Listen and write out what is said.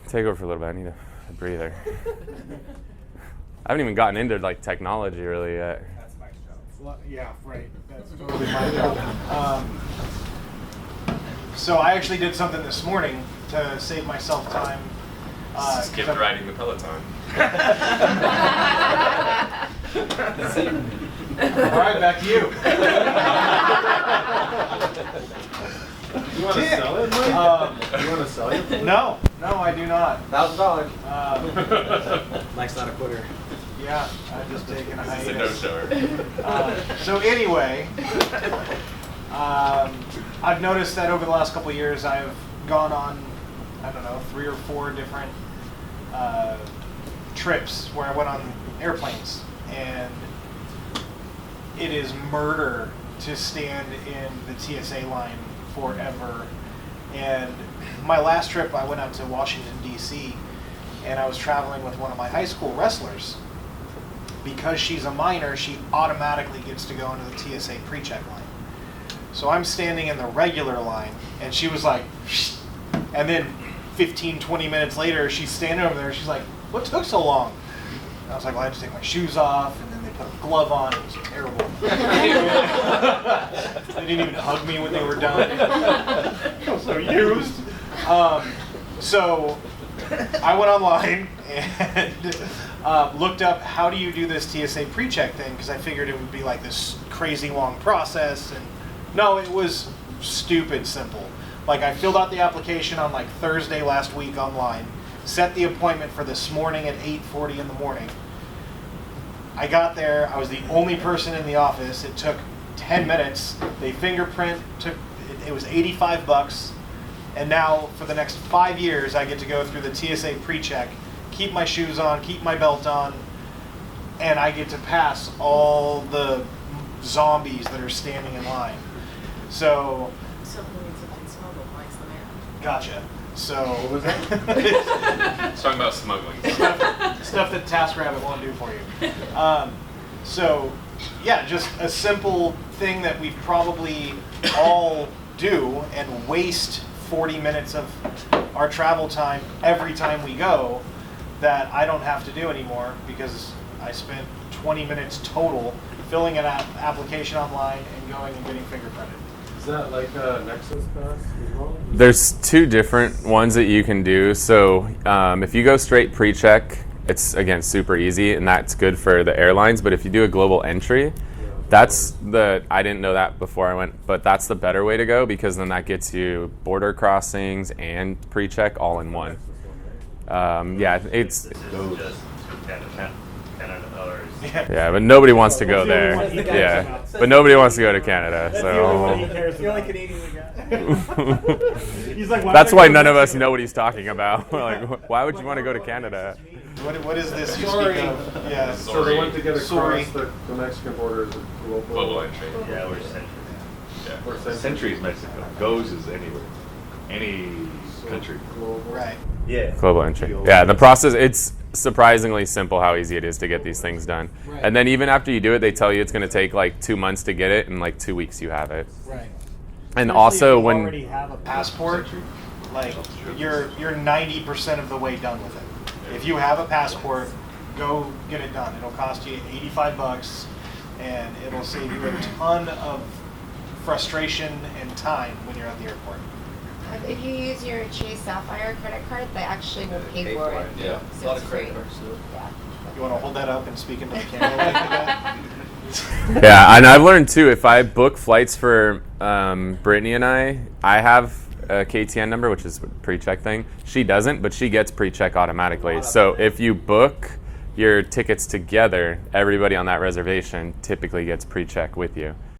Take over for a little bit. I need a breather. I haven't even gotten into like technology really yet. That's my job. Yeah, right. That's totally my job. So I actually did something this morning to save myself time. Skipped riding the Peloton. All right, back to you. You want to sell it, Mike? You want to sell it? No, I do not. $1,000. Mike's not a quitter. Yeah, I'm just taking a hiatus. It's a no-shower. So anyway, I've noticed that over the last couple of years, I've gone on, 3 or 4 different trips where I went on airplanes, and it is murder to stand in the TSA line forever. And my last trip, I went out to Washington, D.C., and I was traveling with one of my high school wrestlers. Because she's a minor, she automatically gets to go into the TSA precheck line. So I'm standing in the regular line, and she was like, shh. And then 15, 20 minutes later, she's standing over there, she's like, what took so long? And I was like, well, I had to take my shoes off, and then they put a glove on. It was terrible. They didn't even hug me when they were done. I was so used. So I went online and looked up how do you do this TSA pre-check thing, because I figured it would be like this crazy long process, and no, it was stupid simple. Like, I filled out the application on like Thursday last week online, set the appointment for this morning at 8:40 in the morning. I got there, I was the only person in the office. It took 10 minutes. They fingerprint, it was $85. And now for the next 5 years, I get to go through the TSA pre-check, keep my shoes on, keep my belt on, and I get to pass all the zombies that are standing in line. So gotcha. So what was that? Talking about smuggling. stuff that TaskRabbit won't do for you. So yeah, just a simple thing that we probably all do and waste 40 minutes of our travel time every time we go that I don't have to do anymore because I spent 20 minutes total filling an application online and going and getting fingerprinted. Is that like a Nexus Pass as well? There's 2 different ones that you can do. So if you go straight pre-check, it's, again, super easy, and that's good for the airlines. But if you do a global entry, I didn't know that before I went, but that's the better way to go, because then that gets you border crossings and pre-check all in one. It's yeah, but nobody wants to go there. Yeah, but nobody wants to go to Canada. So the only Canadian we got. He's like, that's why none of us know what he's talking about. Like, why would you want to go to Canada? What is this you speak of? Yeah. So they went to get across the Mexican border as a Global entry. Yeah, we're Century. Yeah. Or Century is Mexico. Goes is anywhere. Any country. Right. Yeah. Global entry. Yeah, the process, it's surprisingly simple how easy it is to get these things done. Right. And then even after you do it, they tell you it's going to take like 2 months to get it, and like 2 weeks you have it. Right. And Especially also if you when already have a passport, like you're 90% of the way done with it. If you have a passport, go get it done. It'll cost you $85, and it'll save you a ton of frustration and time when you're at the airport. If you use your Chase Sapphire credit card, they actually will pay for it. Yeah, a So lot it's of credit free. cards too. Yeah. You want to hold that up and speak into the camera like that? Yeah, and I've learned too, if I book flights for Brittany and I have a KTN number, which is a pre-check thing. She doesn't, but she gets pre-check automatically. So if you book your tickets together, everybody on that reservation typically gets pre-check with you.